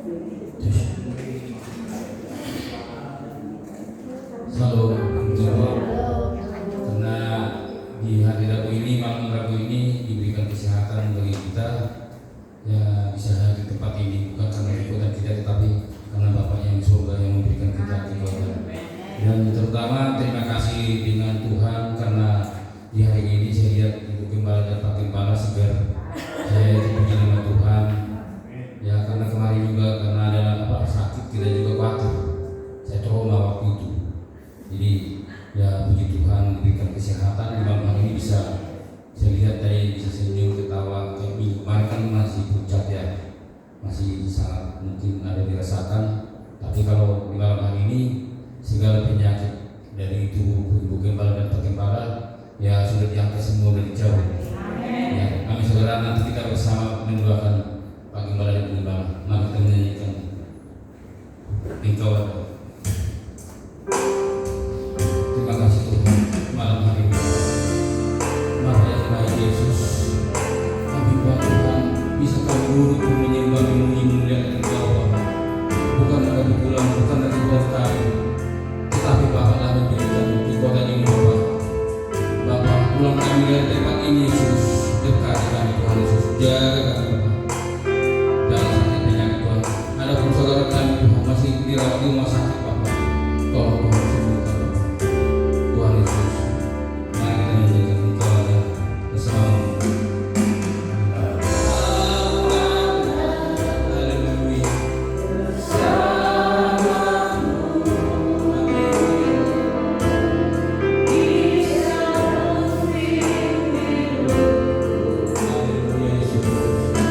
Selalu karena di hari Rabu ini, malam Rabu ini diberikan kesehatan bagi kita, ya bisa hadir di tempat ini bukan karena kekuatan kita, tetapi karena Bapak yang di surga yang memberikan kita kekuatan. Dan terutama terima kasih dengan Tuhan karena di hari ini saya lihat Ibu Gembala dan Pak Gembala segar, saya dipuji dengan Tuhan. Ya karena kemarin juga karena ada sakit kita juga khawatir, saya trauma waktu itu. Jadi ya puji Tuhan diberikan kesehatan di malam hari ini, bisa saya lihat tadi bisa senyum ketawa. Kayak minggu kemarin kan masih pucat ya, masih sangat mungkin ada dirasakan. Tapi kalau di malam hari ini segala penyakit dari tubuh Ibu Gembala dan Pak Gembala ya sudah diangkat semua dari jauh. Ya, kami saudara nanti kita bersama mendoakan Pak Gembala dan Ibu Gembala. Mari kita menyanyikan Engkau ada. Terima kasih Tuhan malam hari ini. Maha yang baik Yesus, kami buat Tuhan bisa kami duduk menyembah memuji memuliakan Engkau Bapa. Bukan dari pulang, bukan dari buat kami, tetapi Bapak telah memberikan kekuatan ini Bapak. Bapak pulang kami dari tempat ini Yesus, dekati kami Tuhan Yesus, jaga kami Bapak. Dalam sakit penyakit Tuhan, adapun saudara kami Tuhan masih dirawat di rumah sakit Bapak, tolong Tuhan sembuhkan Bapak. Tuhan Yesus, mari kita menjadikan Engkau ada bersama. Haleluya Yesus.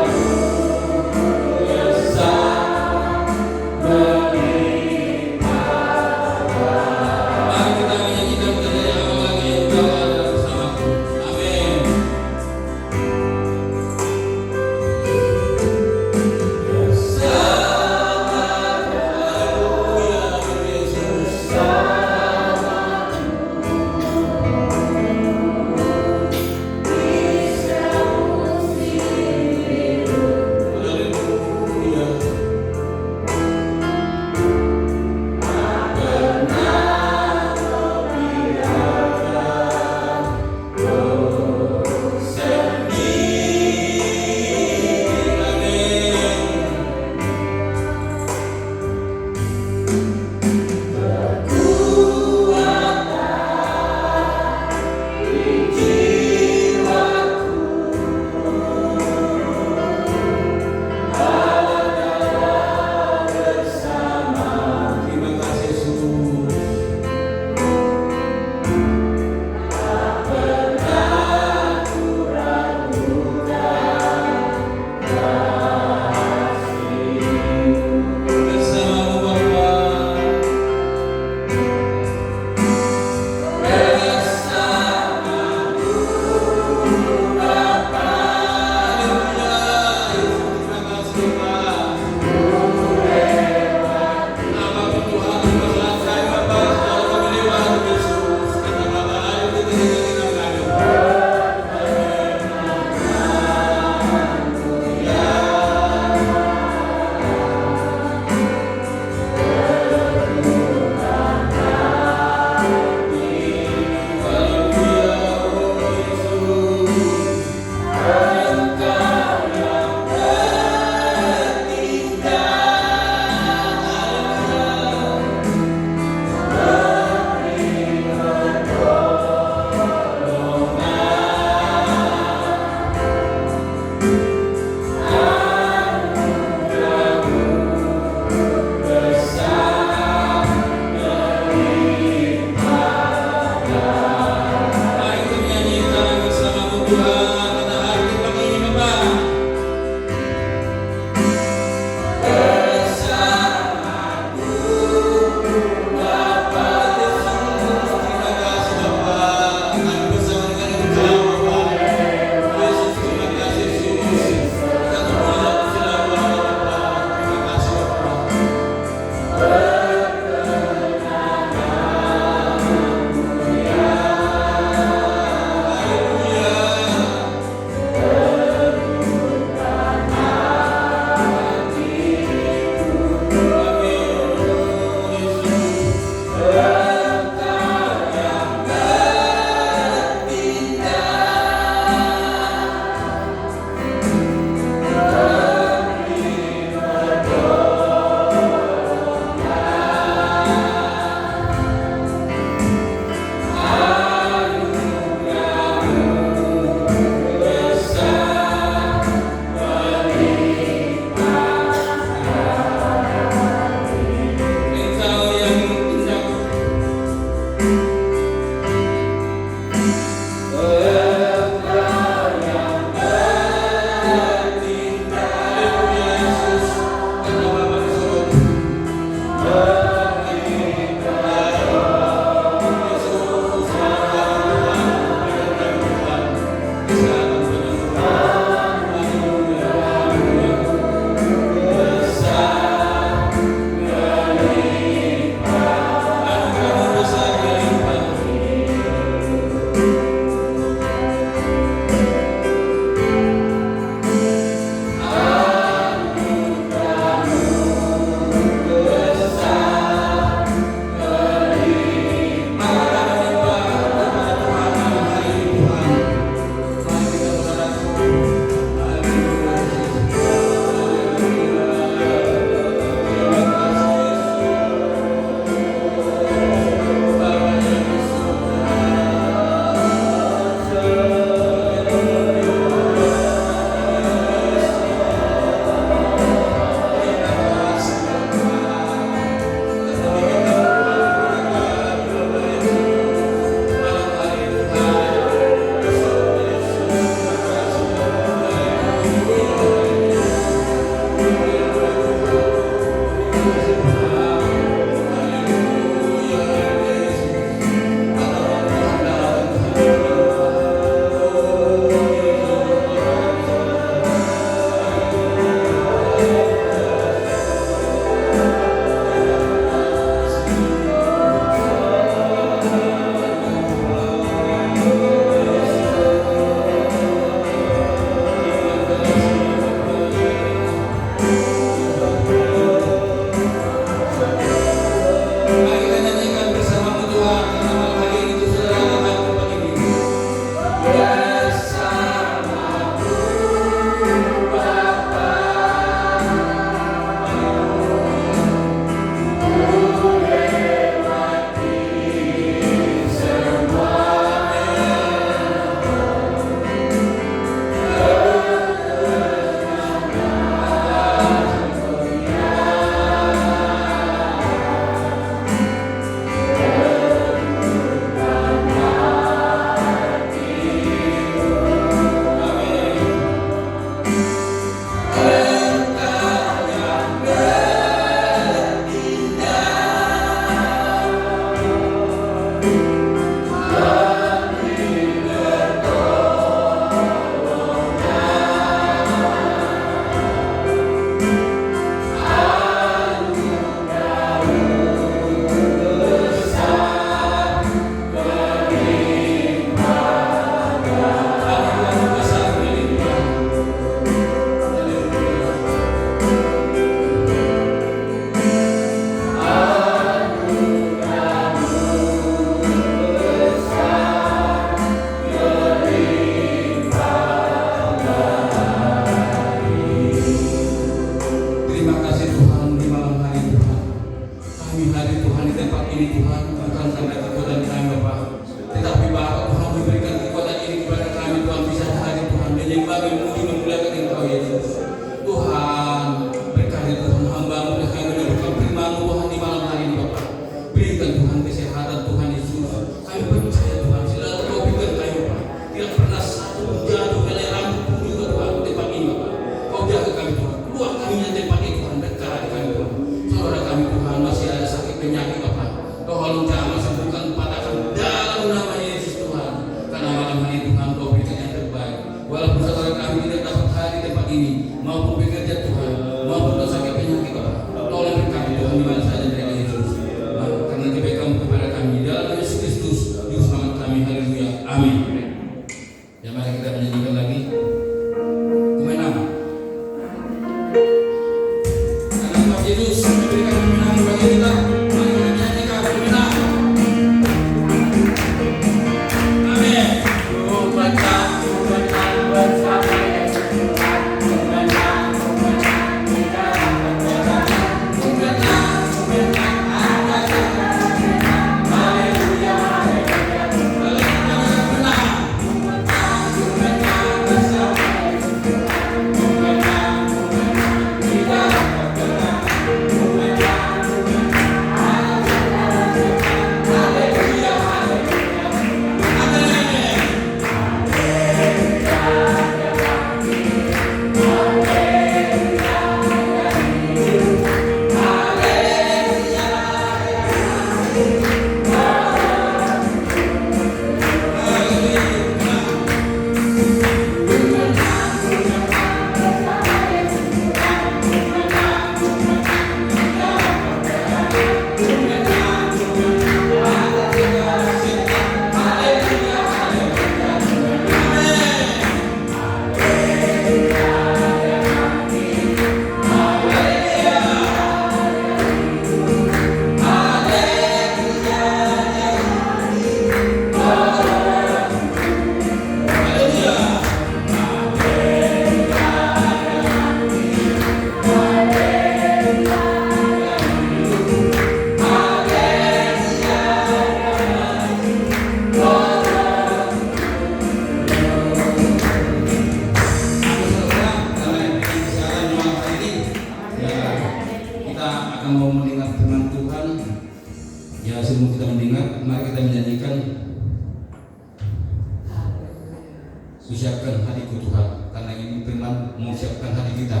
Siapkan hatiku Tuhan, karena ini firman menyiapkan hati kita.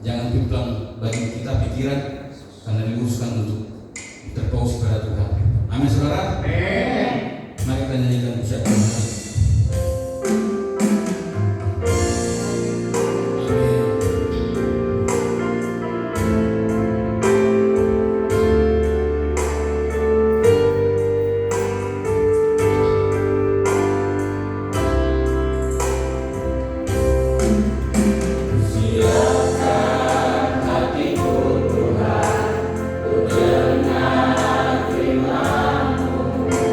Jangan bimbang bagi kita pikiran, karena diuruskan untuk terpaus kepada Tuhan. Amin saudara. Amin. Mari kita nyanyikan siapkan hati. Tuhan, ku dengar firman-Mu.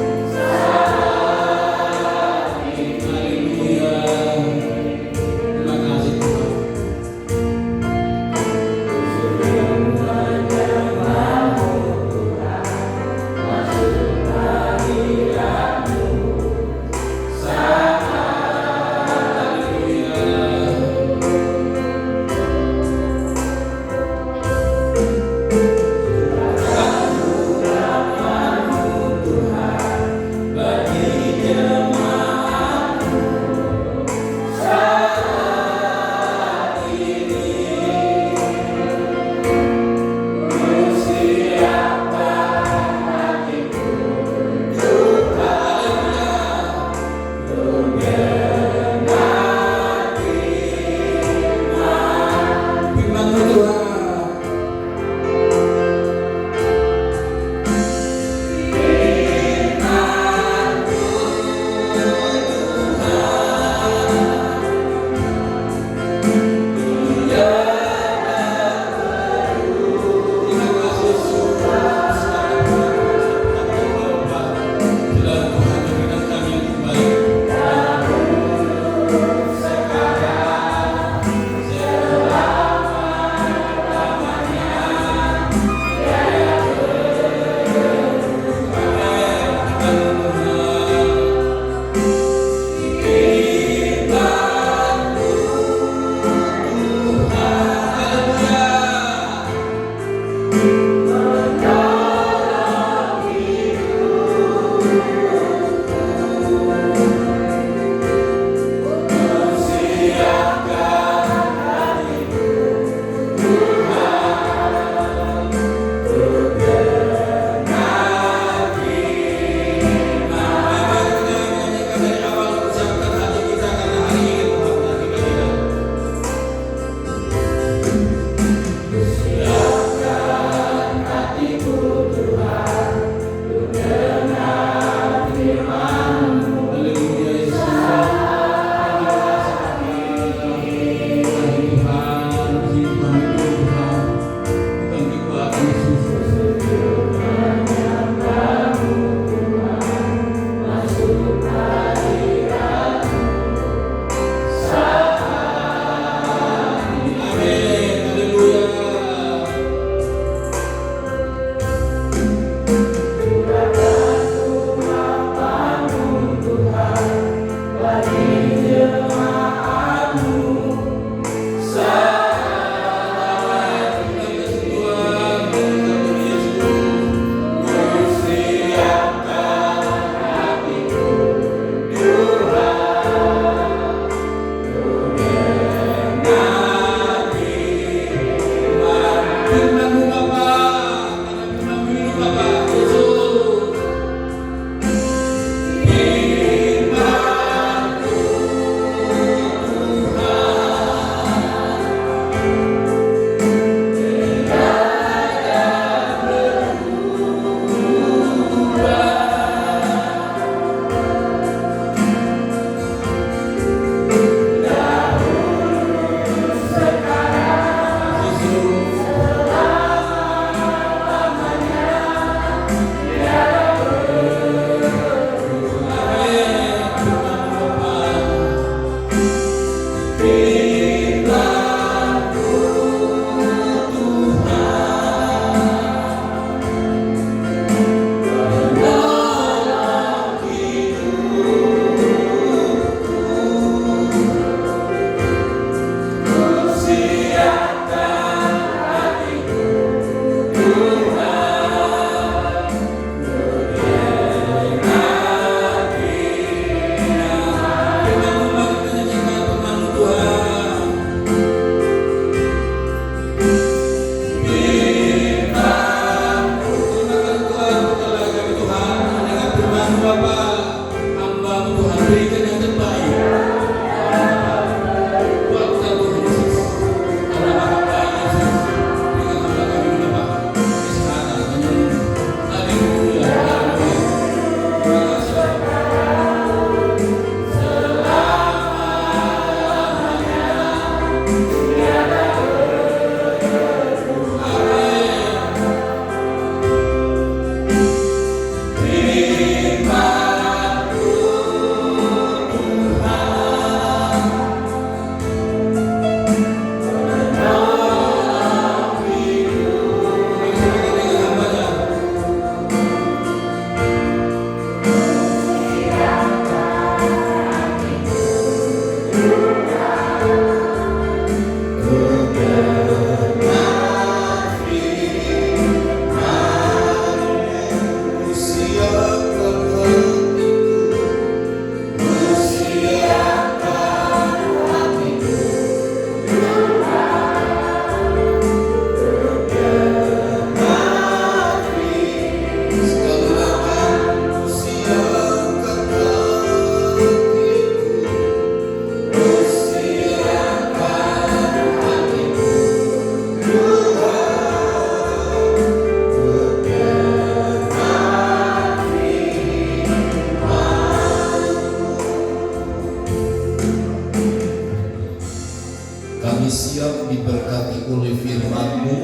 diberkati oleh firman-Mu.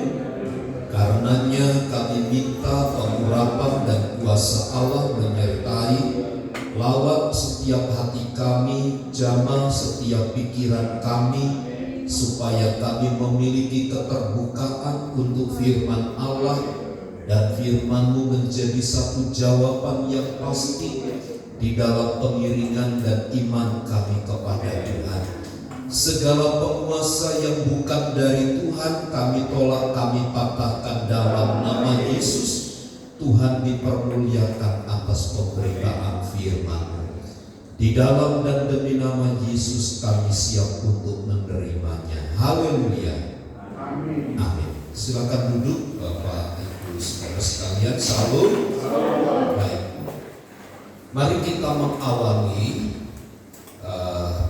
Karenanya kami minta pengurapan dan kuasa Allah menyertai, lawat setiap hati kami, jamah setiap pikiran kami, supaya kami memiliki keterbukaan untuk firman Allah, dan firman-Mu menjadi satu jawaban yang pasti di dalam pengiringan dan iman kami kepada Tuhan. Segala penguasa yang bukan dari Tuhan kami tolak, kami patahkan dalam nama Yesus. Tuhan dipermuliakan atas pemberitaan firman-Mu. Di dalam dan demi nama Yesus kami siap untuk menerimanya. Haleluya. Amin. Amin. Silakan duduk Bapak Ibu saudara sekalian. Salam. Baik. Mari kita mengawali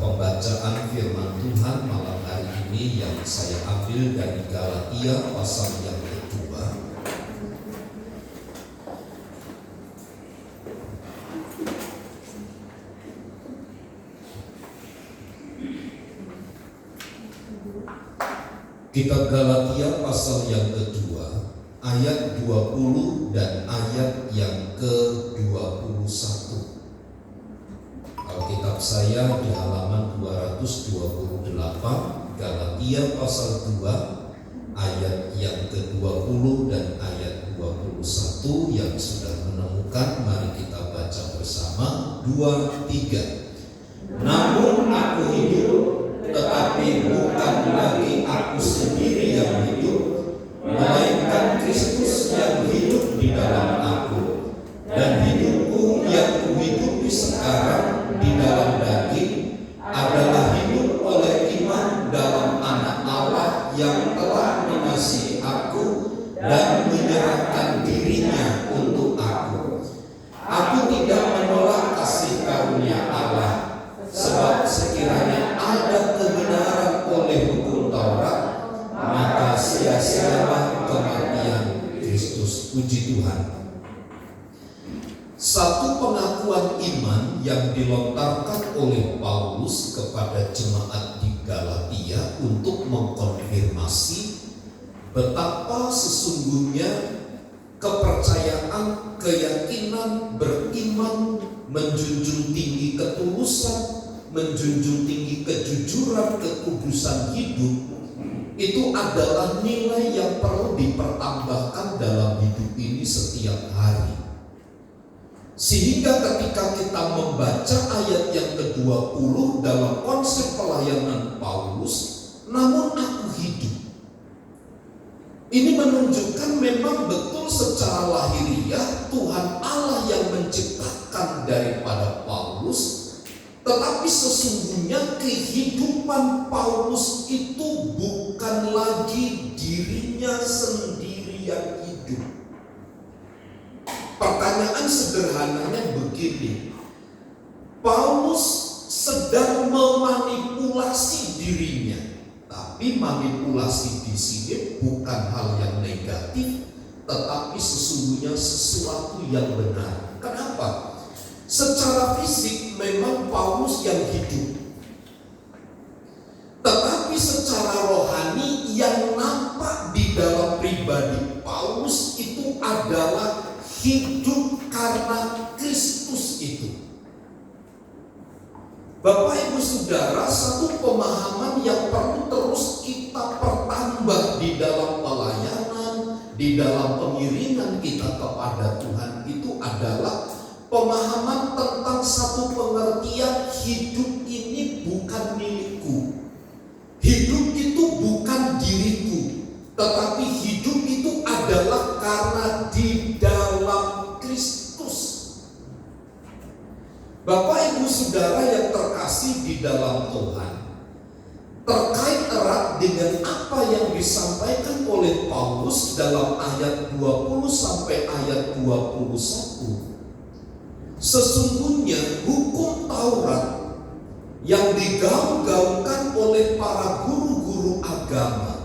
pembacaan firman Tuhan malam hari ini yang saya ambil dari Galatia pasal yang kedua. Kitab Galatia pasal yang kedua, ayat 20 dan ayat yang ke-21. Alkitab saya di halaman 228, Galatia pasal 2, ayat yang ke-20 dan ayat 21. Yang sudah menemukan, mari kita baca bersama. 2, 3. Namun aku hidup, tetapi bukan lagi aku sendiri yang hidup, melainkan Kristus yang hidup di dalam aku. Dan hidupku yang kuhidupi sekarang di dalam daging adalah hidup oleh iman dalam Anak Allah yang telah mengasihi aku dan menyerahkan dirinya untuk aku. Aku tidak menolak kasih karunia Allah, sebab sekiranya ada kebenaran oleh hukum Taurat, maka sia-sialah kematian Kristus. Puji Tuhan. Satu pengakuan iman yang dilontarkan oleh Paulus kepada jemaat di Galatia untuk mengkonfirmasi betapa sesungguhnya kepercayaan, keyakinan, beriman, menjunjung tinggi ketulusan, menjunjung tinggi kejujuran, kekudusan hidup, itu adalah nilai yang perlu dipertambahkan dalam hidup ini setiap hari. Sehingga ketika kita membaca ayat yang ke-20 dalam konsep pelayanan Paulus, namun aku hidup, ini menunjukkan memang betul secara lahiriah Tuhan Allah yang menciptakan daripada Paulus, tetapi sesungguhnya kehidupan Paulus itu bukan lagi dirinya sendiri yang hidup. Pertanyaan sederhananya begini, Paulus sedang memanipulasi dirinya, tapi manipulasi di sini bukan hal yang negatif, tetapi sesungguhnya sesuatu yang benar. Kenapa? Secara fisik memang Paulus yang hidup, tetapi secara rohani yang nampak di dalam pribadi Paulus itu adalah hidup karena Kristus itu. Bapak Ibu Saudara, satu pemahaman yang perlu terus kita pertambah di dalam pelayanan, di dalam pengiringan kita kepada Tuhan itu adalah pemahaman tentang satu pengertian hidup ini bukan milikku. Hidup itu bukan diriku, tetapi hidup itu adalah karena di dalam Kristus. Bapak Ibu Saudara yang terkasih di dalam Tuhan, terkait erat dengan apa yang disampaikan oleh Paulus dalam ayat 20 sampai ayat 21. Sesungguhnya hukum Taurat yang digaung-gaungkan oleh para guru-guru agama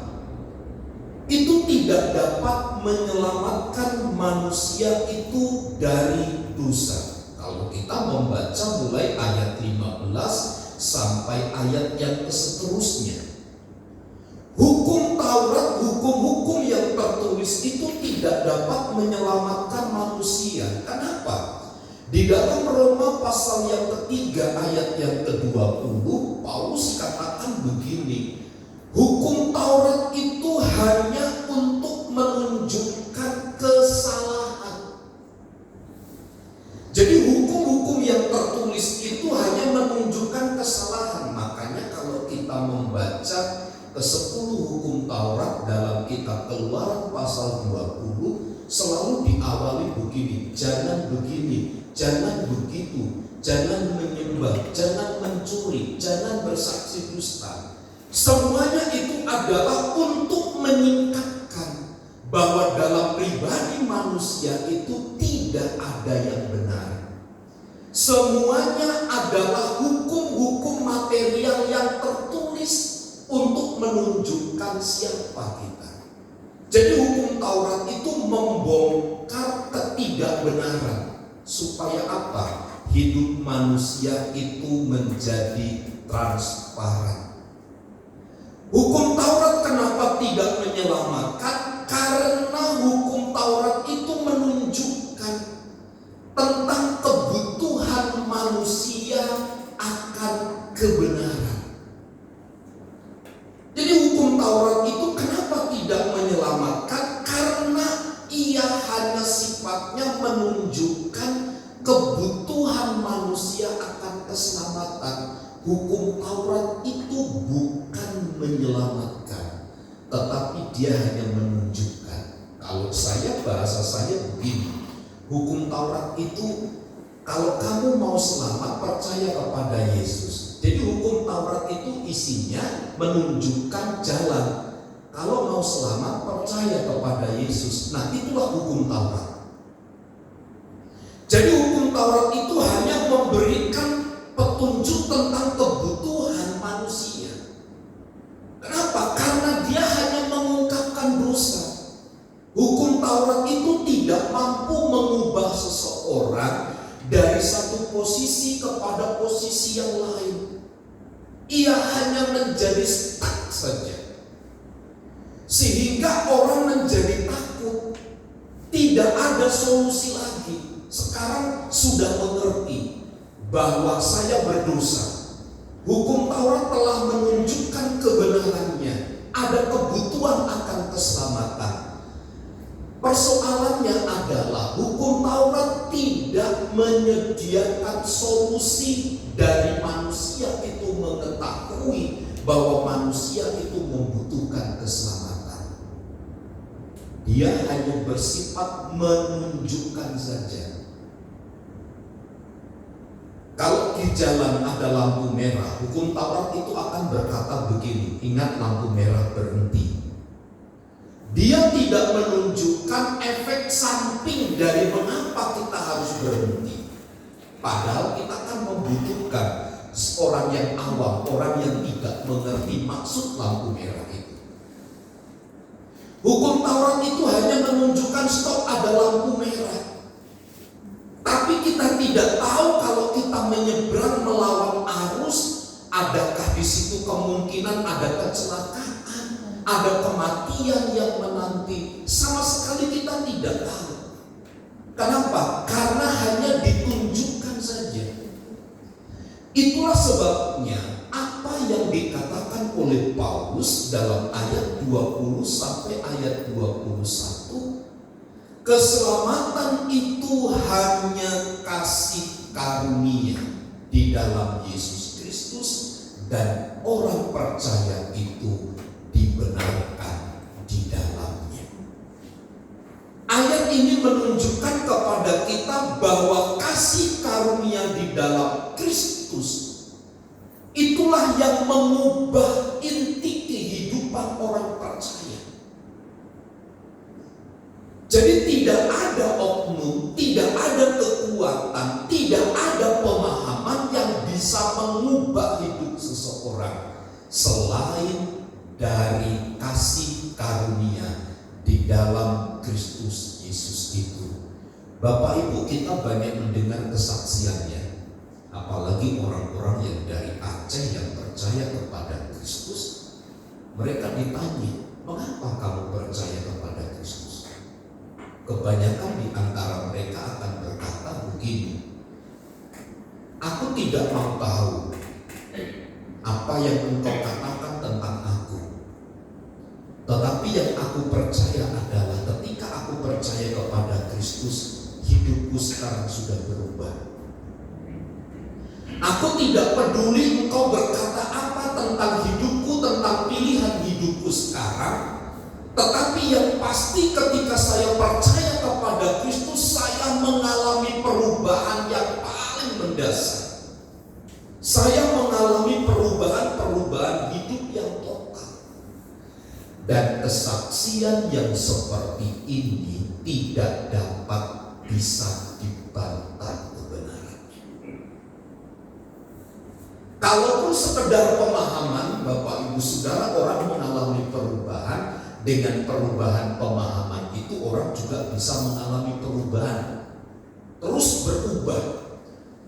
itu tidak dapat menyelamatkan manusia itu dari dosa. Kalau kita membaca mulai ayat 15 sampai ayat yang seterusnya, hukum Taurat, hukum-hukum yang tertulis itu tidak dapat menyelamatkan manusia. Kenapa? Di dalam Roma pasal yang ketiga ayat yang ke-20, Paulus katakan begini, hukum Taurat itu hanya untuk menunjukkan kesalahan. Jadi hukum-hukum yang tertulis itu hanya menunjukkan kesalahan. Makanya kalau kita membaca ke-10 hukum Taurat dalam kitab Keluaran pasal 20 selalu diawali begini, jangan begini, jangan begitu, jangan menyembah, jangan mencuri, jangan bersaksi dusta. Semuanya itu adalah untuk meningkatkan bahwa dalam pribadi manusia itu tidak ada yang benar. Semuanya adalah hukum-hukum material yang tertulis untuk menunjukkan siapa kita. Jadi hukum Taurat itu membongkar ketidakbenaran. Supaya apa? Hidup manusia itu menjadi transparan. Hukum Taurat kenapa tidak menyelamatkan? Karena hukum Taurat itu menunjukkan tentang kebutuhan manusia akan kebenaran. Jadi hukum Taurat itu kenapa tidak menyelamatkan? Karena ia hanya sifatnya menunjukkan kebutuhan manusia akan keselamatan. Hukum Taurat itu bukan menyelamatkan, tetapi dia hanya menunjukkan. Kalau bahasa saya begini, hukum Taurat itu kalau kamu mau selamat percaya kepada Yesus. Jadi hukum Taurat itu isinya menunjukkan jalan. Kalau mau selamat percaya kepada Yesus. Nah, itulah hukum Taurat. Jadi hukum Taurat itu hanya memberikan petunjuk tentang kebutuhan manusia. Kenapa? Karena dia hanya mengungkapkan dosa. Hukum Taurat itu tidak mampu mengubah seseorang dari satu posisi kepada posisi yang lain. Ia hanya menjadi stuck saja. Sehingga orang menjadi takut. Tidak ada solusi lagi. Sekarang sudah mengerti bahwa saya berdosa. Hukum Taurat telah menunjukkan kebenarannya. Ada kebutuhan akan keselamatan. Persoalannya adalah hukum Taurat tidak menyediakan solusi dari manusia itu mengetahui bahwa manusia itu membutuhkan keselamatan. Dia hanya bersifat menunjukkan saja. Kalau di jalan ada lampu merah, hukum Taurat itu akan berkata begini, ingat lampu merah berhenti. Dia tidak menunjukkan efek samping dari mengapa kita harus berhenti. Padahal kita kan membutuhkan orang yang awam, orang yang tidak mengerti maksud lampu merah itu. Hukum Taurat itu hanya menunjukkan stop ada lampu merah. Tapi kita tidak tahu kalau kita menyeberang melawan arus, adakah di situ kemungkinan ada kecelakaan, ada kematian yang menanti. Sama sekali kita tidak tahu. Kenapa? Karena hanya ditunjukkan saja. Itulah sebabnya apa yang dikatakan oleh Paulus dalam ayat 20 sampai ayat 21, keselamatan itu hanya kasih karunia di dalam Yesus Kristus dan orang percaya itu dibenarkan di dalamnya. Ayat ini menunjukkan kepada kita bahwa kasih karunia di dalam Kristus itulah yang mengubah inti kehidupan orang percaya. Jadi tidak ada oknum, tidak ada kekuatan, tidak ada pemahaman yang bisa mengubah hidup seseorang selain dari kasih karunia di dalam Kristus Yesus itu. Bapak Ibu, kita banyak mendengar kesaksiannya. Apalagi orang-orang yang dari Aceh yang percaya kepada Kristus. Mereka ditanya, mengapa kamu percaya kepada Kristus? Kebanyakan di antara mereka akan berkata begini, aku tidak mau tahu apa yang engkau katakan tentang aku. Tetapi yang aku percaya adalah ketika aku percaya kepada Kristus, hidupku sekarang sudah berubah. Aku tidak peduli engkau berkata apa tentang hidupku, tentang pilihan hidupku sekarang. Tetapi yang pasti ketika saya percaya kepada Kristus, saya mengalami perubahan yang paling mendasar. Saya mengalami perubahan hidup yang total. Dan kesaksian yang seperti ini tidak dapat bisa dibantah kebenaran. Kalaupun sekedar pemahaman, Bapak Ibu Saudara, orang mengalami perubahan, dengan perubahan pemahaman itu orang juga bisa mengalami perubahan, terus berubah.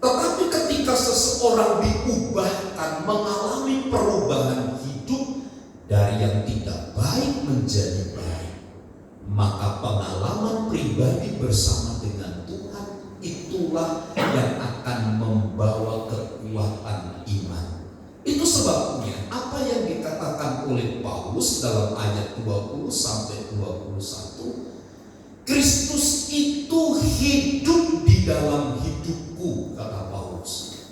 Tetapi ketika seseorang diubahkan, mengalami perubahan hidup dari yang tidak baik menjadi baik, maka pengalaman pribadi bersama dengan Tuhan itulah yang akan membawa kekuatan iman. Itu sebabnya apa yang dikatakan oleh Paulus dalam ayat 20 sampai 21, Kristus itu hidup di dalam hidupku, kata Paulus.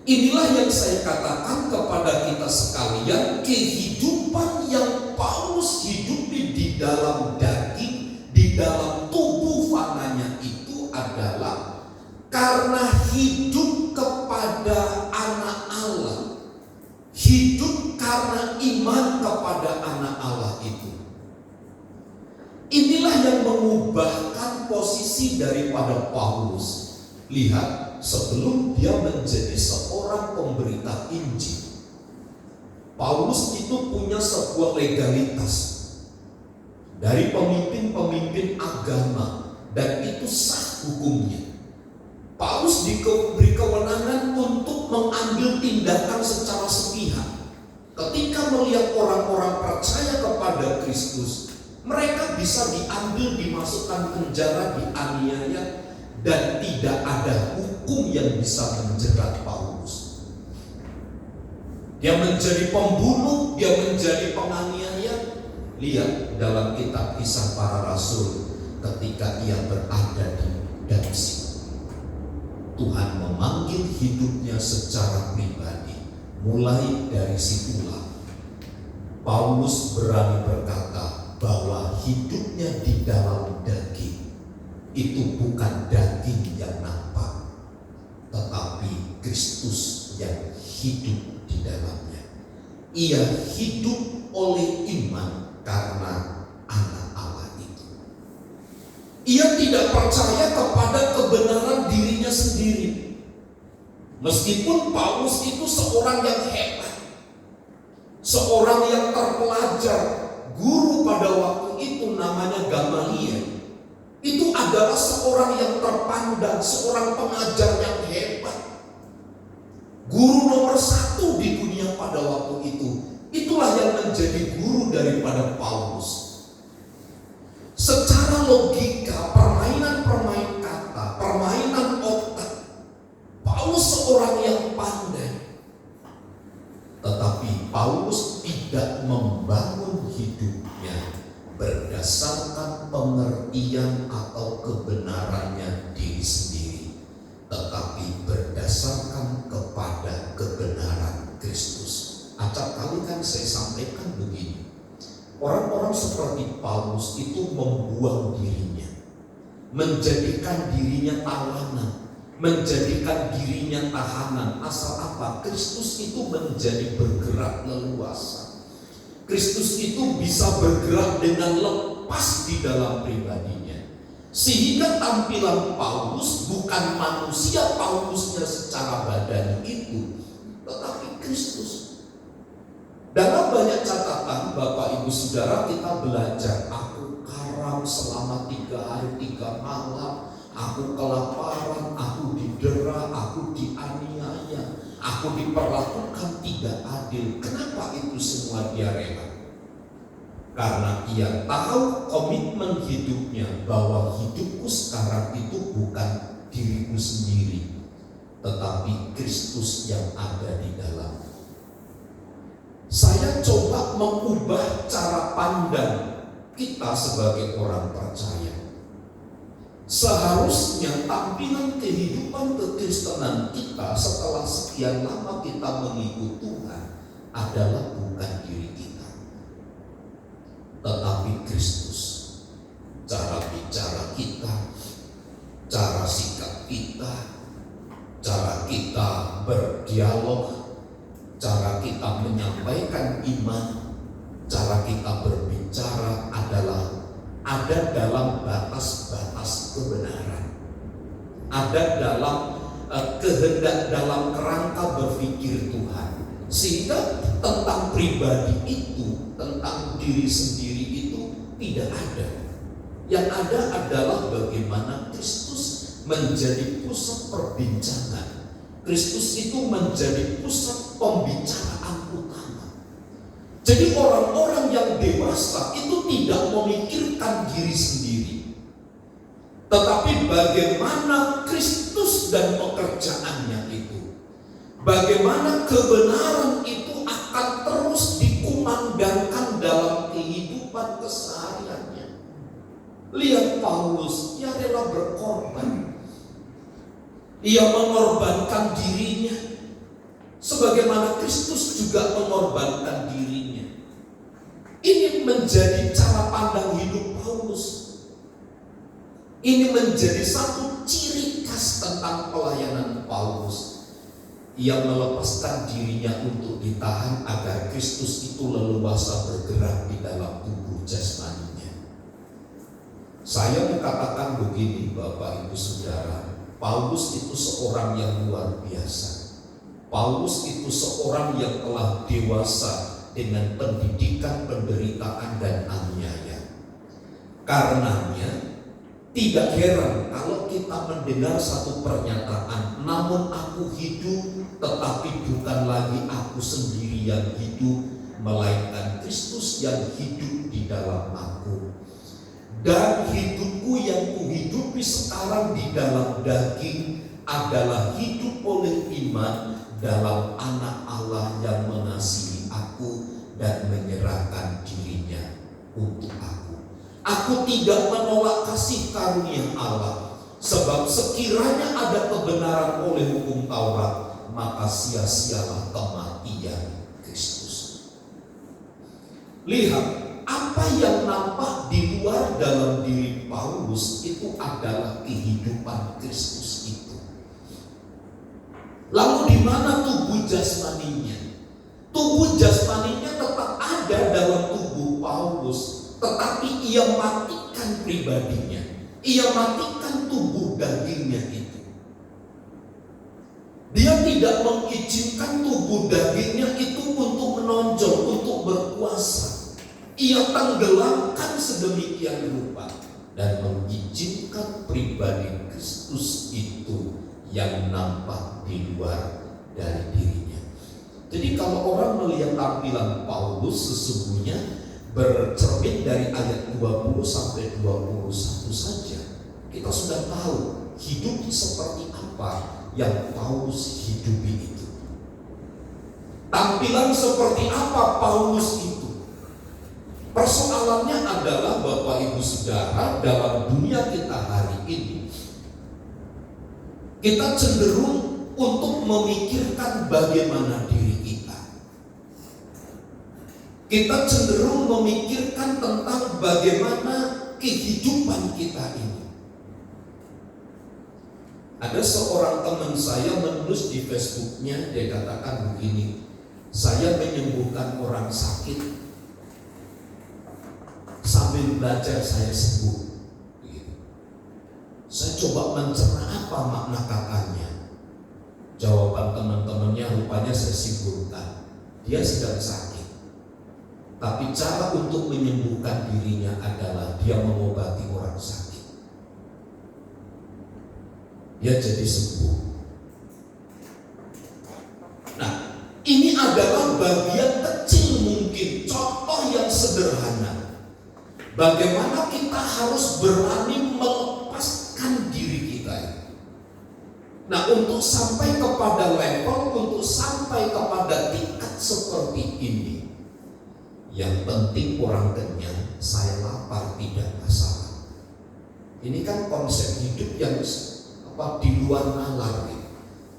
Inilah yang saya katakan kepada kita sekalian, kehidupan yang Paulus hidupi di dalam daging, di dalam tubuh fananya itu adalah karena hidup kepada anak Allah, hidup karena iman kepada anak Allah itu. Inilah yang mengubahkan posisi daripada Paulus. Lihat, sebelum dia menjadi seorang pemberita Injil, Paulus itu punya sebuah legalitas dari pemimpin-pemimpin agama, dan itu sah hukumnya. Paulus diberi kewenangan untuk mengambil tindakan secara sepihak. Ketika melihat orang-orang percaya kepada Kristus, mereka bisa diambil, dimasukkan penjara, dianiaya, dan tidak ada hukum yang bisa menjerat Paulus. Dia menjadi pembunuh, dia menjadi penganiaya. Lihat dalam kitab Kisah Para Rasul ketika ia berada di Damsyik. Tuhan memanggil hidupnya secara pribadi. Mulai dari situlah Paulus berani berkata bahwa hidupnya di dalam daging itu bukan daging yang nampak, tetapi Kristus yang hidup di dalamnya. Ia hidup oleh iman karena anak Allah itu. Ia tidak percaya kepada kebenaran dirinya sendiri. Meskipun Paulus itu seorang yang hebat, seorang yang terpelajar, guru pada waktu itu namanya Gamaliel. Itu adalah seorang yang terpandang, seorang pengajar yang hebat, guru nomor 1 di dunia pada waktu itu. Itulah yang menjadi guru daripada Paulus. Secara logika, permainan kata, permainan otak, Paulus seorang yang pandai. Tetapi Paulus tidak membangun hidupnya berdasarkan pengertian atau kebenarannya diri sendiri, tetapi berdasarkan kepada kebenaran Kristus. Acap kali kan saya sampaikan begini, orang-orang seperti Paulus itu membuang dirinya, menjadikan dirinya tawanan, menjadikan dirinya tahanan. Asal apa? Kristus itu menjadi bergerak leluasa. Kristus itu bisa bergerak dengan lepas di dalam pribadinya. Sehingga tampilan Paulus bukan manusia Paulusnya secara badan itu, tetapi Kristus. Dalam banyak catatan Bapak Ibu Saudara kita belajar, aku karam selama 3 hari 3 malam, aku kelaparan, aku didera, aku dianiaya, aku diperlakukan tidak adil. Kenapa itu semua dia rela? Karena ia tahu komitmen hidupnya bahwa hidupku sekarang itu bukan diriku sendiri, tetapi Kristus yang ada di dalam. Saya coba mengubah cara pandang kita sebagai orang percaya. Seharusnya tampilan kehidupan kekristenan kita setelah sekian lama kita mengikut Tuhan adalah bukan diri kita, tetapi Kristus. Cara bicara kita, cara sikap kita, cara kita berdialog, cara kita menyampaikan iman, cara kita berbicara adalah ada dalam batas-batas kebenaran, ada dalam kehendak, dalam kerangka berpikir Tuhan. Sehingga tentang pribadi itu, tentang diri sendiri itu tidak ada. Yang ada adalah bagaimana Kristus menjadi pusat perbincangan. Kristus itu menjadi pusat pembicaraan utama. Jadi orang-orang yang dewasa itu tidak memikirkan diri sendiri, tetapi bagaimana Kristus dan pekerjaannya itu, bagaimana kebenaran itu akan terus dikumandangkan dalam kehidupan kesehariannya. Lihat Paulus, ia rela berkorban. Ia mengorbankan dirinya, sebagaimana Kristus juga mengorbankan dirinya. Ini menjadi cara pandang hidup Paulus. Ini menjadi satu ciri khas tentang pelayanan Paulus. Ia melepaskan dirinya untuk ditahan agar Kristus itu leluasa bergerak di dalam tubuh jasmaninya. Saya mengatakan begini, Bapak Ibu Saudara, Paulus itu seorang yang luar biasa. Paulus itu seorang yang telah dewasa dengan pendidikan, penderitaan, dan aniaya. Karenanya tidak heran kalau kita mendengar satu pernyataan, namun aku hidup, tetapi bukan lagi aku sendiri yang hidup, melainkan Kristus yang hidup di dalam aku. Dan hidupku yang kuhidupi sekarang di dalam daging adalah hidup oleh iman dalam Anak Allah yang mengasihi aku dan menyerahkan dirinya untuk aku. Aku tidak menolak kasih karunia Allah, sebab sekiranya ada kebenaran oleh hukum Taurat, maka sia-sialah kematian Kristus. Lihat, apa yang nampak di luar dalam diri Paulus itu adalah kehidupan Kristus itu. Lalu di mana tubuh jasmaninya? Tubuh jasmaninya tetap ada dalam tubuh Paulus, tetapi ia matikan pribadinya. Ia matikan tubuh dagingnya itu. Dia tidak mengizinkan tubuh dagingnya itu untuk menonjol, untuk berkuasa. Ia tenggelamkan sedemikian rupa dan mengizinkan pribadi Kristus itu yang nampak di luar dari dirinya. Jadi kalau orang melihat tampilan Paulus, sesungguhnya bercermin dari ayat 20 sampai 21 saja, kita sudah tahu hidup seperti apa yang Paulus hidupi itu. Tampilan seperti apa Paulus itu? Persoalannya adalah Bapak Ibu Saudara, dalam dunia kita hari ini, kita cenderung untuk memikirkan bagaimana diri kita. Kita cenderung memikirkan tentang bagaimana kehidupan kita ini. Ada seorang teman saya menulis di Facebooknya, dia katakan begini, saya menyembuhkan orang sakit sambil belajar saya sembuh. Saya coba mencerna apa makna katanya. Jawaban teman-temannya rupanya saya simpulkan, dia sedang sakit, tapi cara untuk menyembuhkan dirinya adalah dia mengobati orang sakit. Dia jadi sembuh. Nah, ini adalah bagian kecil mungkin, contoh yang sederhana sederhana. Bagaimana kita harus berani melepaskan diri kita. Nah, untuk sampai kepada level, untuk sampai kepada tingkat seperti ini, yang penting orang kenyang, saya lapar tidak masalah. Ini kan konsep hidup yang di luar nalar.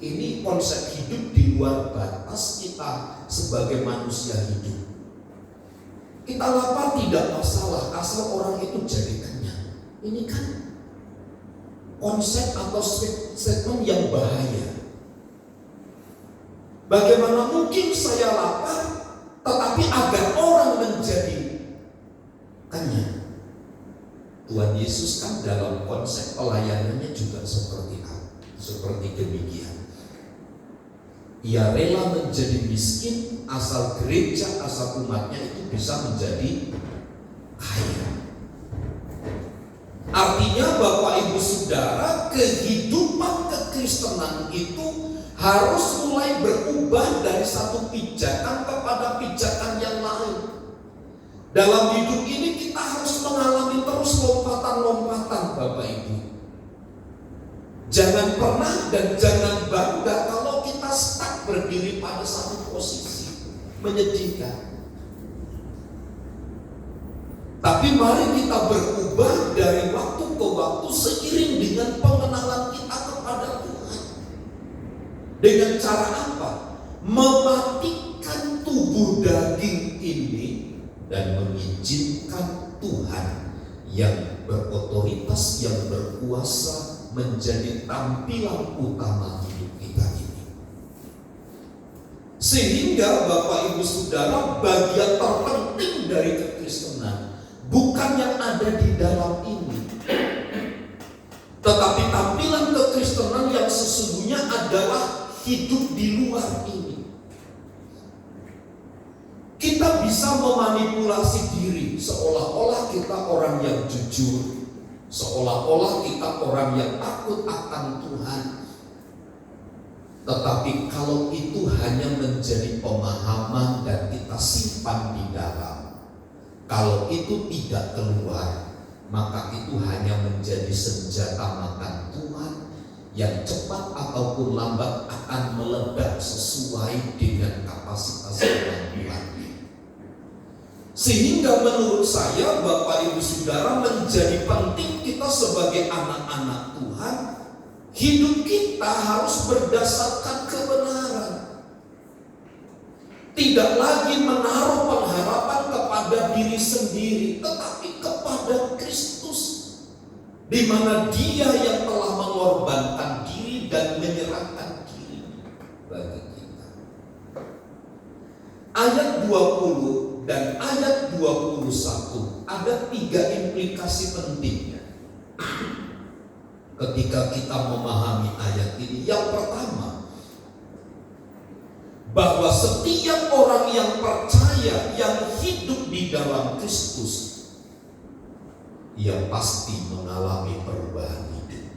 Ini konsep hidup di luar batas kita sebagai manusia hidup. Kita lapar tidak masalah, asal orang itu jadi kenyang. Ini kan konsep atau statement yang bahaya. Bagaimana mungkin saya lapar, tetapi agar orang menjadi kenyang? Tuhan Yesus kan dalam konsep pelayanannya juga seperti demikian. Ia rela menjadi miskin asal gereja, asal umatnya itu bisa menjadi kaya. Artinya Bapak Ibu Saudara, kehidupan kekristenan itu harus mulai berubah dari satu pijakan kepada pijakan yang lain. Dalam hidup ini kita harus mengalami terus lompatan-lompatan, Bapak Ibu. Jangan pernah dan jangan bangga kalau kita stuck berdiri pada satu posisi. Menyedihkan. Tapi mari kita berubah dari waktu ke waktu seiring dengan pengenalan kita kepada Tuhan. Dengan cara apa? Mematikan tubuh daging ini dan mengizinkan Tuhan yang berotoritas, yang berkuasa menjadi tampilan utama hidup kita ini. Sehingga Bapak Ibu Saudara, bagian terpenting dari kekristenan bukan yang ada di dalam ini, tetapi tampilan kekristenan yang sesungguhnya adalah hidup di luar ini. Kita bisa memanipulasi diri seolah-olah kita orang yang jujur, seolah-olah kita orang yang takut akan Tuhan. Tetapi kalau itu hanya menjadi pemahaman dan kita simpan di dalam, kalau itu tidak keluar, maka itu hanya menjadi senjata makan Tuhan yang cepat ataupun lambat akan meledak sesuai dengan kapasitas Tuhan. Sehingga menurut saya Bapak Ibu Saudara, menjadi penting kita sebagai anak-anak Tuhan, hidup kita harus berdasarkan kebenaran. Tidak lagi menaruh pengharapan kepada diri sendiri, tetapi kepada Kristus, di mana Dia yang telah mengorbankan diri dan menyerahkan diri bagi kita. Ayat 20 dan ayat 21 ada 3 implikasi pentingnya ketika kita memahami ayat ini. Yang pertama, bahwa setiap orang yang percaya, yang hidup di dalam Kristus, ia pasti mengalami perubahan hidup.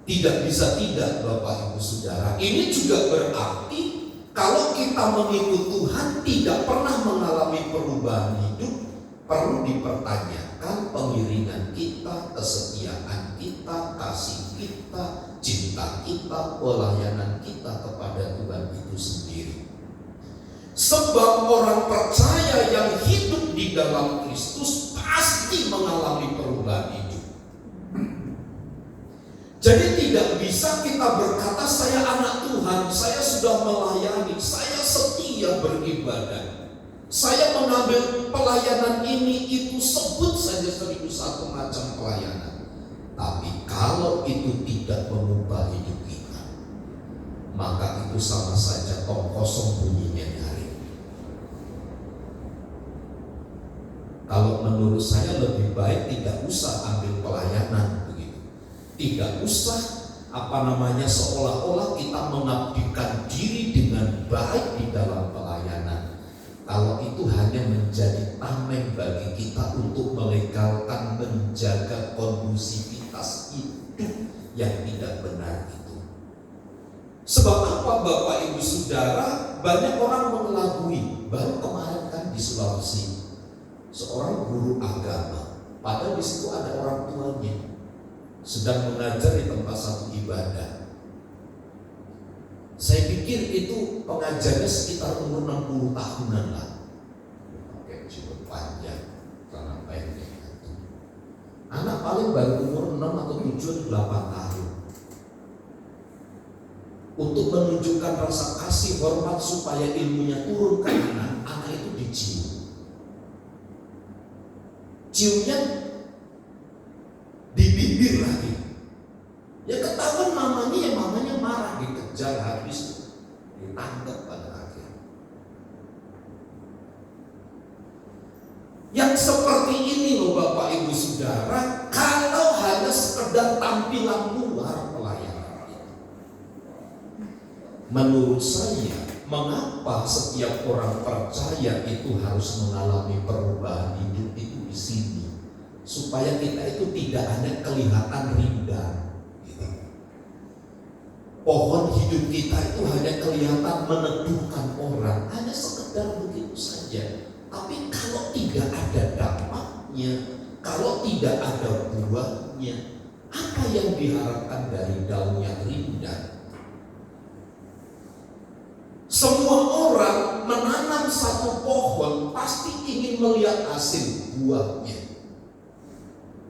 Tidak bisa tidak, Bapak Ibu Saudara. Ini juga berarti kalau kita mengikut Tuhan tidak pernah mengalami perubahan hidup, perlu dipertanyakan pengiringan kita, kesetiaan kita, kasih kita, cinta kita, pelayanan kita kepada Tuhan itu sendiri. Sebab orang percaya yang hidup di dalam Kristus pasti mengalami perubahan hidup. Jadi tidak bisa kita berkata saya anak Tuhan, saya sudah melayani, saya setia beribadah, saya mengambil pelayanan ini itu, sebut saja 1001 macam pelayanan. Tapi kalau itu tidak mengubah hidup kita, maka itu sama saja tong kosong bunyinya nyaring. Kalau menurut saya lebih baik tidak usah ambil pelayanan. Tidak usah seolah-olah kita mengabdikan diri dengan baik di dalam pelayanan. Kalau itu hanya menjadi tameng bagi kita untuk melegalkan, menjaga kondusivitas hidup yang tidak benar itu. Sebab apa Bapak Ibu Saudara? Banyak orang mengelabui. Baru kemarin kan di Sulawesi, seorang guru agama, padahal di situ ada orang tuanya, sedang mengajar di tempat satu ibadah. Saya pikir itu pengajarnya sekitar umur 60 tahunan lah, pakai jilbab panjang, celana pendek. Anak paling baru umur 6 atau 7 atau 8 tahun. Untuk menunjukkan rasa kasih hormat supaya ilmunya turun ke anak itu dicium. Ciumnya di bibir lagi. Ya ketahuan mamanya, ya mamanya marah, dikejar habis, ditangkap pada akhir. Yang seperti ini loh Bapak Ibu Saudara, kalau hanya sekedar tampilan luar pelayanan. Menurut saya, mengapa setiap orang percaya itu harus mengalami perubahan hidup itu di sini, supaya kita itu tidak hanya kelihatan rindang. Pohon hidup kita itu hanya kelihatan meneduhkan orang, hanya sekedar begitu saja. Tapi kalau tidak ada dampaknya, kalau tidak ada buahnya, apa yang diharapkan dari daun yang rindang? Semua orang menanam satu pohon pasti ingin melihat hasil buahnya.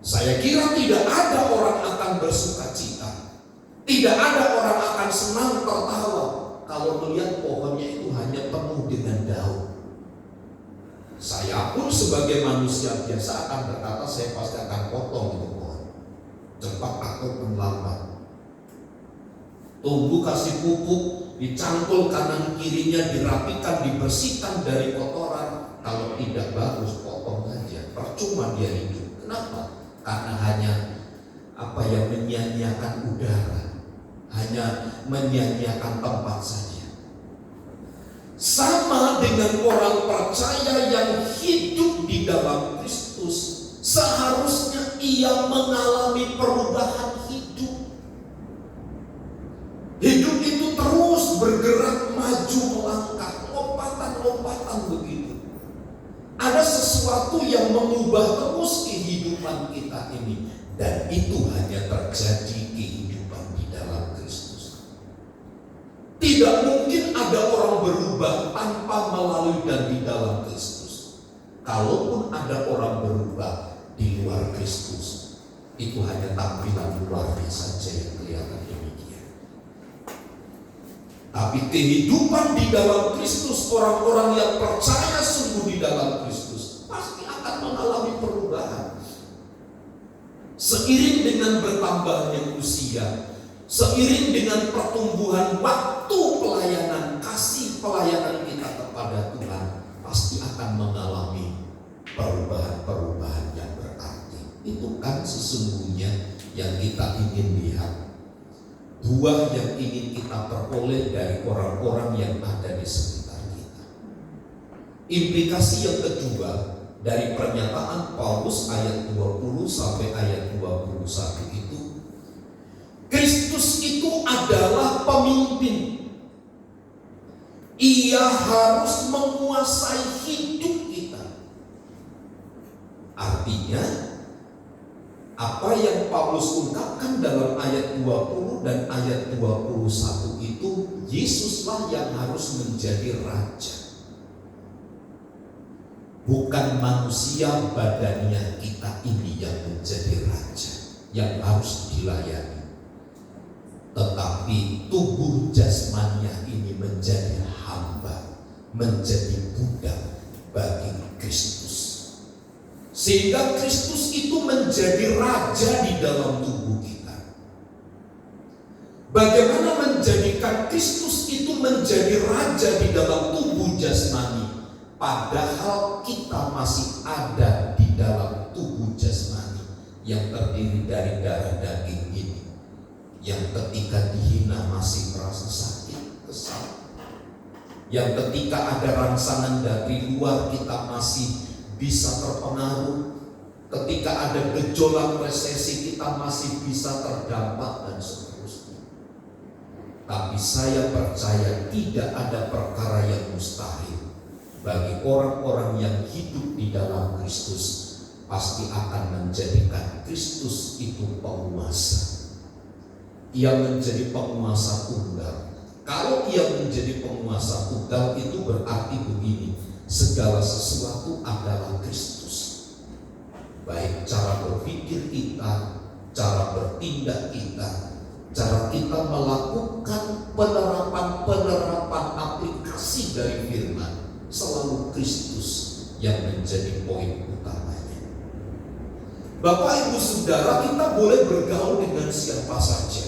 Saya kira tidak ada orang akan bersuka cita, tidak ada orang akan senang tertawa kalau melihat pohonnya itu hanya penuh dengan daun. Saya pun sebagai manusia biasa akan berkata, saya pasti akan potong itu pohon, cepat atau lambat. Tumbuh kasih pupuk, dicangkul kanan kirinya, dirapikan, dibersihkan dari kotoran. Kalau tidak bagus, potong saja. Percuma dia hidup. Kenapa? Karena hanya menyia-nyiakan udara, hanya menyia-nyiakan tempat saja. Sama dengan orang percaya yang hidup di dalam Kristus, seharusnya ia mengalami perubahan hidup. Hidup itu terus bergerak maju melangkah, lompatan-lompatan begitu. Ada sesuatu yang mengubah terus kehidupan kita ini, dan itu hanya terjadi kehidupan di dalam Kristus. Tidak mungkin ada orang berubah tanpa melalui dan di dalam Kristus. Kalaupun ada orang berubah di luar Kristus, itu hanya tampilan luarnya saja yang kelihatan demikian. Tapi kehidupan di dalam Kristus, orang-orang yang percaya sungguh di dalam Kristus pasti akan mengalami perubahan. Seiring dengan bertambahnya usia, seiring dengan pertumbuhan waktu pelayanan, kasih pelayanan kita kepada Tuhan, pasti akan mengalami perubahan-perubahan yang berarti. Itu kan sesungguhnya yang kita ingin lihat. Buah yang ingin kita peroleh dari orang-orang yang ada di sekitar kita. Implikasi yang kedua dari pernyataan Paulus ayat 20 sampai ayat 21 itu, Kristus itu adalah pemimpin. Ia harus menguasai hidup kita. Artinya, apa yang Paulus ungkapkan dalam ayat 20 dan ayat 21 itu, Yesuslah yang harus menjadi raja. Bukan manusia badannya kita ini yang menjadi raja, yang harus dilayani. Tetapi tubuh jasmaninya ini menjadi hamba, menjadi budak bagi Kristus. Sehingga Kristus itu menjadi raja di dalam tubuh kita. Bagaimana menjadikan Kristus itu menjadi raja di dalam tubuh jasmani, padahal kita masih ada di dalam tubuh jasmani yang terdiri dari darah daging ini, yang ketika dihina masih merasa sakit, kesal, yang ketika ada rangsangan dari luar kita masih bisa terpengaruh, ketika ada gejolak resesi kita masih bisa terdampak dan seterusnya. Tapi saya percaya tidak ada perkara yang mustahil bagi orang-orang yang hidup di dalam Kristus pasti akan menjadikan Kristus itu penguasa. Ia menjadi penguasa tunggal. Kalau ia menjadi penguasa tunggal itu berarti begini, segala sesuatu adalah Kristus. Baik cara berpikir kita, cara bertindak kita, cara kita melakukan penerapan aplikasi dari firman, selalu Kristus yang menjadi poin utamanya. Bapak Ibu Saudara, kita boleh bergaul dengan siapa saja.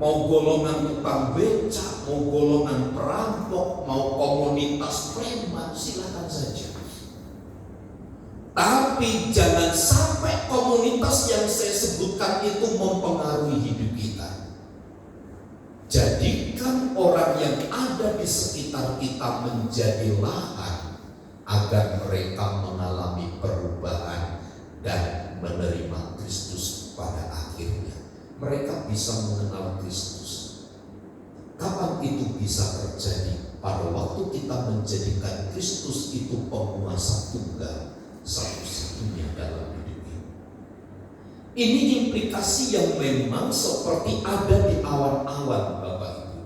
Mau golongan tukang becak, mau golongan perampok, mau komunitas preman, silakan saja. Tapi jangan sampai komunitas yang saya sebutkan itu mempengaruhi hidup kita. Jadikan orang yang ada di sekitar kita menjadi lahan agar mereka mengalami perubahan dan menerima Kristus pada akhirnya. Mereka bisa mengenal Kristus. Kapan itu bisa terjadi? Pada waktu kita menjadikan Kristus itu penguasa tunggal satu-satunya dalam hidup ini. Ini implikasi yang memang seperti ada di awan-awan, Bapak Ibu.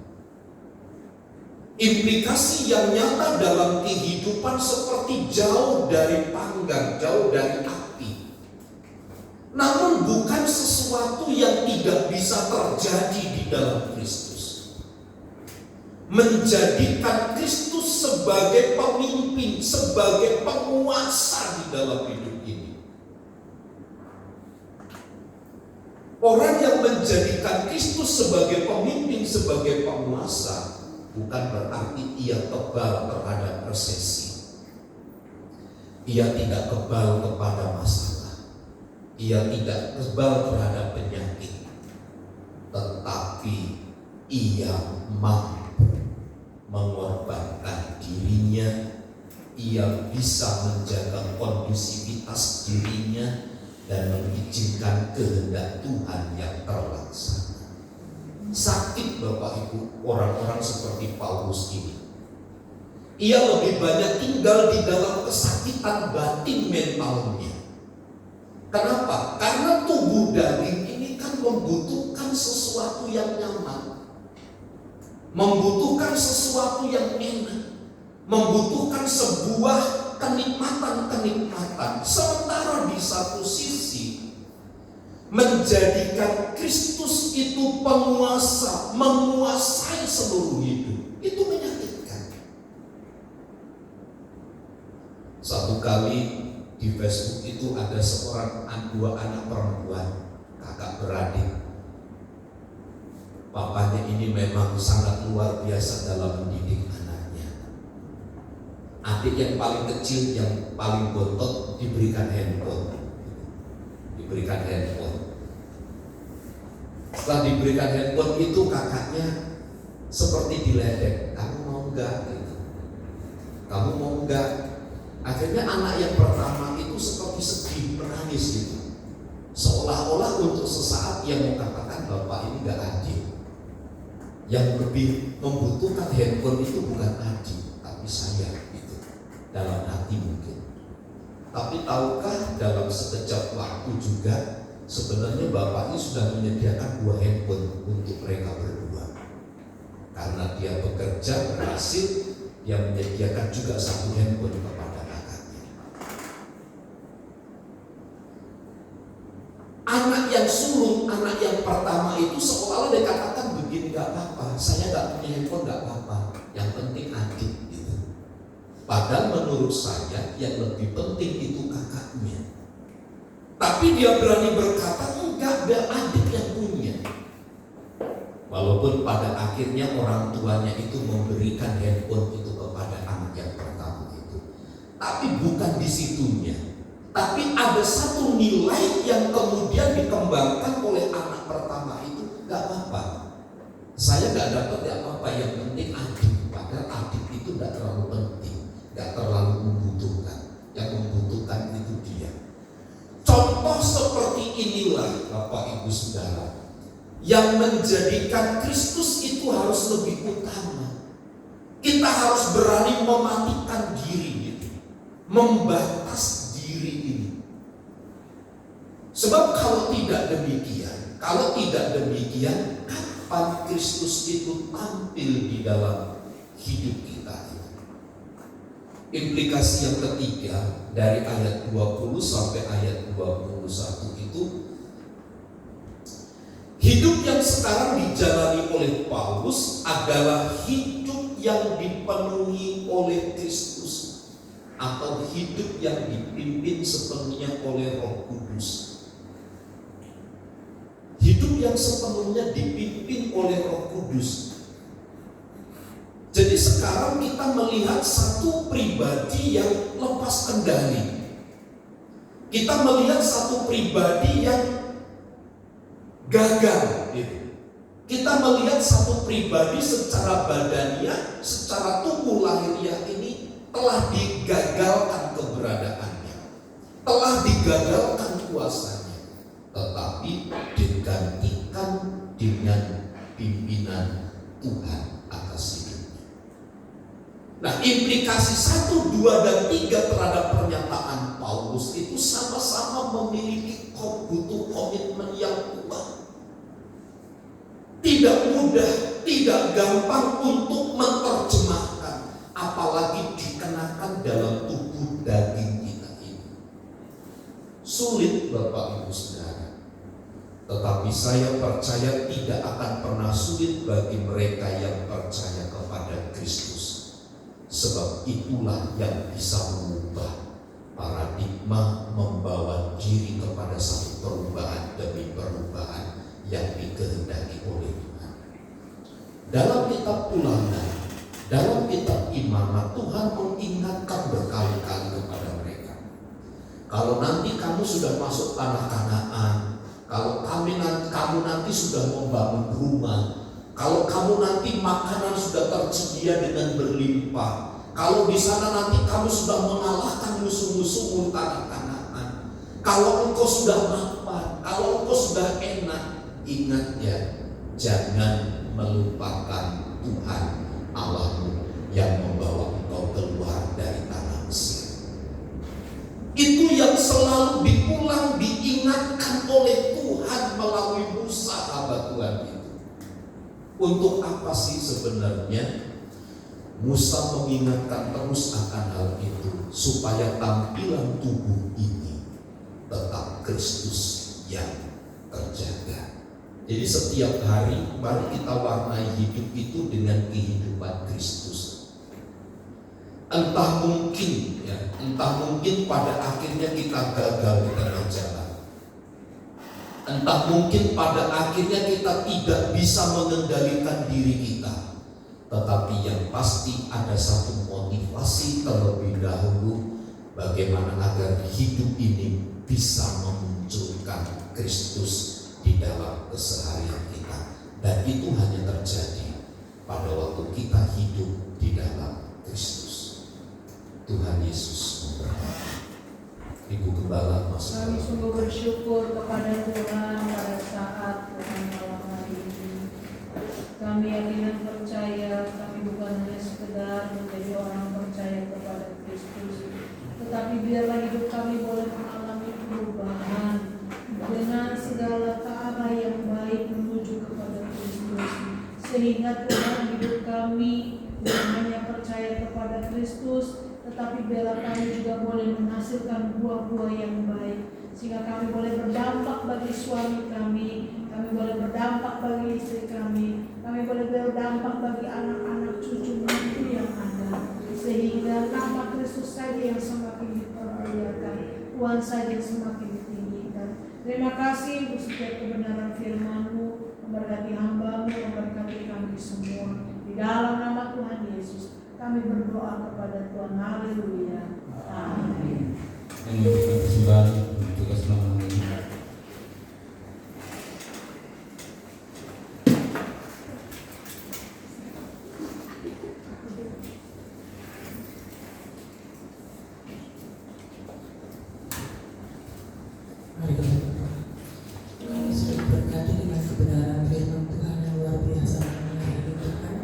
Implikasi yang nyata dalam kehidupan seperti jauh dari panggang, jauh dari api. Namun bukan sesuatu yang tidak bisa terjadi di dalam Kristus. Menjadikan Kristus sebagai pemimpin, sebagai penguasa di dalam hidup ini. Orang yang menjadikan Kristus sebagai pemimpin, sebagai penguasa, bukan berarti ia kebal terhadap resesi. Ia tidak kebal kepada masalah. Ia tidak kebal terhadap penyakit. Tetapi ia mampu mengorbankan dirinya. Ia bisa menjaga kondusivitas dirinya dan mengizinkan kehendak Tuhan yang terlaksana. Sakit Bapak Ibu orang-orang seperti Paulus ini. Ia lebih banyak tinggal di dalam kesakitan batin mentalnya. Kenapa? Karena tubuh daging ini kan membutuhkan sesuatu yang nyaman, membutuhkan sesuatu yang enak, membutuhkan sebuah kenikmatan-kenikmatan. Sementara di satu sisi menjadikan Kristus itu penguasa, menguasai seluruh hidup, itu menyakitkan. Satu kali di Facebook itu ada dua anak perempuan, kakak beradik. Papanya ini memang sangat luar biasa dalam mendidik anaknya. Adik yang paling kecil, yang paling bontot diberikan handphone. Setelah diberikan handphone itu kakaknya seperti diledek. Kamu mau enggak? Gitu. Kamu mau enggak? Akhirnya anak yang pertama itu seperti sedih, menangis gitu. Seolah-olah untuk sesaat ia mengatakan bapak ini gak adil. Yang lebih membutuhkan handphone itu bukan adik, tapi saya gitu. Dalam hati mungkin. Tapi tahukah dalam sekejap waktu juga sebenarnya bapaknya sudah menyediakan 2 handphone untuk mereka berdua. Karena dia bekerja berhasil, dia menyediakan juga 1 handphone kepada anak yang sulung, anak yang pertama itu seolah-olah dikatakan begini, gak apa-apa, saya gak punya handphone gak apa-apa, yang penting adik gitu. Padahal menurut saya yang lebih penting itu kakaknya. Tapi dia berani berkata enggak, biar adik yang punya. Walaupun pada akhirnya orang tuanya itu memberikan handphone itu kepada anak yang pertama itu. Tapi bukan di situnya. Tapi ada satu nilai yang kemudian dikembangkan oleh anak pertama itu. Gak apa-apa, saya gak dapat ya apa-apa, yang penting adik. Padahal adik itu gak terlalu penting, gak terlalu membutuhkan. Yang membutuhkan itu dia. Contoh seperti inilah Bapak Ibu Saudara, yang menjadikan Kristus itu harus lebih utama. harus berani mematikan diri, membatas diri ini. Sebab kalau tidak demikian, kapan Kristus itu tampil di dalam hidup kita? Implikasi yang ketiga dari ayat 20 sampai ayat 21 itu, hidup yang sekarang dijalani oleh Paulus adalah hidup yang dipenuhi oleh Kristus, atau hidup yang dipimpin sepenuhnya oleh Roh Kudus. Hidup yang sepenuhnya dipimpin oleh Roh Kudus. Jadi sekarang kita melihat satu pribadi yang lepas kendali. Kita melihat satu pribadi yang gagal. Kita melihat satu pribadi secara badaniah, secara tubuh lahiriah ini telah digagalkan keberadaannya, telah digagalkan kuasanya, tetapi digantikan dengan pimpinan Tuhan atas hidupnya. Nah, implikasi 1, 2, dan 3 terhadap pernyataan Paulus itu sama-sama memiliki butuh komitmen yang kuat. Tidak mudah, tidak gampang untuk menerjemahkan, apalagi dikenakan dalam tubuh daging kita ini. Sulit, Bapak Ibu Saudara. Tetapi saya percaya tidak akan pernah sulit bagi mereka yang percaya kepada Kristus. Sebab itulah yang bisa mengubah paradigma, membawa diri kepada satu perubahan demi perubahan yang dikehendaki oleh Tuhan. Dalam kitab Ulangan, dalam kitab Imamat, Tuhan mengingatkan berkali-kali kepada mereka, kalau nanti kamu sudah masuk tanah Kanaan, kalau kamu nanti sudah membangun rumah, kalau kamu nanti makanan sudah tersedia dengan berlimpah, kalau di sana nanti kamu sudah mengalahkan musuh-musuhmu tanah Kanaan, kalau engkau sudah mapan, kalau engkau sudah enak, ingat ya, jangan melupakan Tuhan Allahmu yang membawa engkau keluar dari tanah Mesir. Itu yang selalu diulang, diingatkan oleh Tuhan melalui Musa, hamba Tuhan itu. Untuk apa sih sebenarnya Musa mengingatkan terus akan hal itu? Supaya tampilan tubuh ini tetap Kristus yang terjaga. Jadi setiap hari mari kita warnai hidup itu dengan kehidupan Kristus. Entah mungkin pada akhirnya kita gagal di tengah jalan. Entah mungkin pada akhirnya kita tidak bisa mengendalikan diri kita. Tetapi yang pasti ada satu motivasi terlebih dahulu, bagaimana agar hidup ini bisa memunculkan Kristus di dalam keseharian kita. Dan itu hanya terjadi pada waktu kita hidup di dalam Kristus. Tuhan Yesus memberkati. Ibu Gembala masuk. Kami sungguh bersyukur kepada Tuhan pada saat Tuhan malam hari ini. Kami yakin dan percaya, kami bukan hanya sekedar menjadi orang percaya kepada Kristus, tetapi biarlah hidup kami boleh mengalami perubahan dengan segala ke arah yang baik menuju kepada Kristus, sehingga Tuhan hidup kami bukan hanya percaya kepada Kristus, tetapi biarlah kami juga boleh menghasilkan buah-buah yang baik, sehingga kami boleh berdampak bagi suami kami boleh berdampak bagi istri kami boleh berdampak bagi anak-anak cucu mantu yang ada, sehingga nama Kristus saja yang semakin dipermuliakan, Tuhan saja yang semakin ditinggikan. Terima kasih untuk setiap kebenaran firman-Mu, memberkati hamba-Mu, memberkati kami semua. Di dalam nama Tuhan Yesus kami berdoa kepada Tuhan. Haleluya. Amin. Yang memberikan persembahan untuk tugas malam hari ini. Mari kita berdoa. Kami sudah berkati dengan kebenaran firman Tuhan yang luar biasa hari ini Tuhan.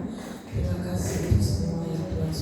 Terima kasih untuk semua yang Tuhan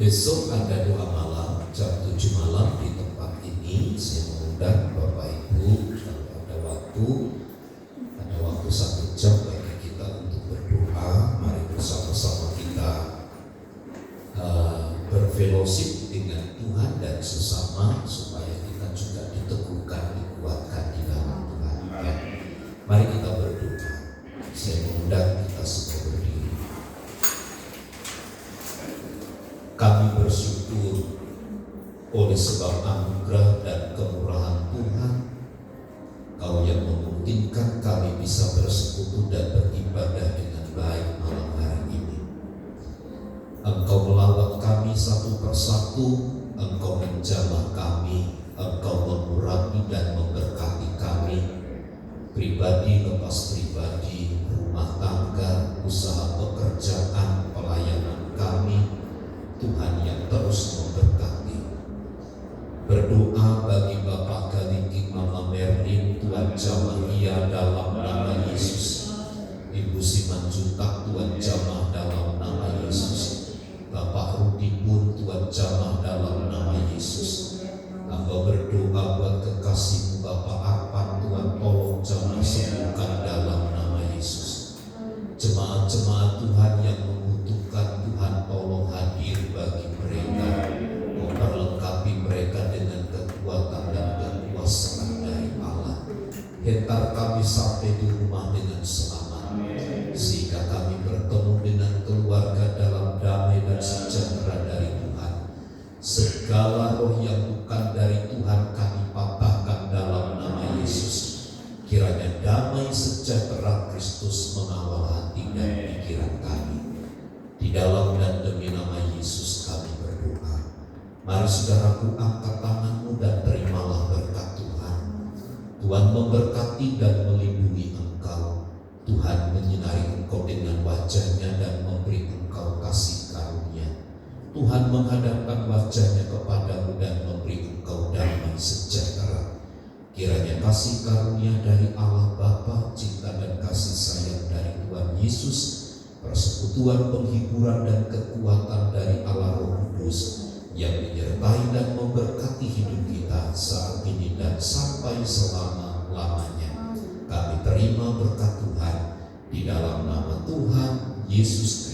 Besok ada doa malam jam 7 malam di tempat ini. Saya mengundang Bapak Ibu kalau ada waktu 1 jam bagi kita untuk berdoa. Mari bersama-sama kita berfellowship dengan Tuhan dan sesama supaya kita juga diteguhkan, dikuatkan di dalam Tuhan. Ya. Mari kita berdoa. Saya mengundang kita semua berdiri. Kami bersyukur oleh sebab anugerah dan kemurahan Tuhan, Kau yang memungkinkan kami bisa bersekutu dan beribadah dengan baik malam hari ini. Engkau melawat kami satu persatu, Engkau menjamah kami, Engkau mengurangi dan memberkati kami, pribadi lepas pribadi, rumah tangga, usaha pekerjaan, pelayanan kami. Tuhan yang terus memberkati. Berdoa bagi Bapak Galiki Mama Merlin, Tuhan jamah ia dalam nama Yesus. Ibu Simanjuntak, Tuhan jamah dalam nama Yesus. Bapak Rudi pun Tuhan jamah dalam nama Yesus. Hamba berdoa buat kekasihmu Bapak Arpan, Tuhan tolong jamah sembuhkan dalam nama Yesus. Jemaat-jemaat Tuhan yang membutuhkan, Tuhan tolong hadir bagi mereka, memperlengkapi mereka dengan kekuatan dan kekuasaan dari Allah. Hentar kami sampai di rumah dengan selamat, sehingga kami bertemu dengan keluarga dalam damai dan sejahtera dari Tuhan. Segala roh yang bukan dari Tuhan kami patahkan dalam nama Yesus. Kiranya damai sejahtera Kristus mengawal hati dan pikiran kami. Di dalam dan demi nama Yesus kami berdoa. Mari saudaraku, angkat tanganmu dan terimalah berkat Tuhan. Tuhan memberkati dan melindungi engkau. Tuhan menyinari engkau dengan wajah-Nya dan memberi engkau kasih karunia. Tuhan menghadapkan wajah-Nya kepadamu dan memberi engkau damai sejahtera. Kiranya kasih karunia dari Allah Bapa, cinta dan kasih sayang dari Tuhan Yesus, persekutuan, penghiburan dan kekuatan dari Allah Roh Kudus yang menyertai dan memberkati hidup kita saat ini dan sampai selama-lamanya. Kami terima berkat Tuhan di dalam nama Tuhan Yesus Kristus.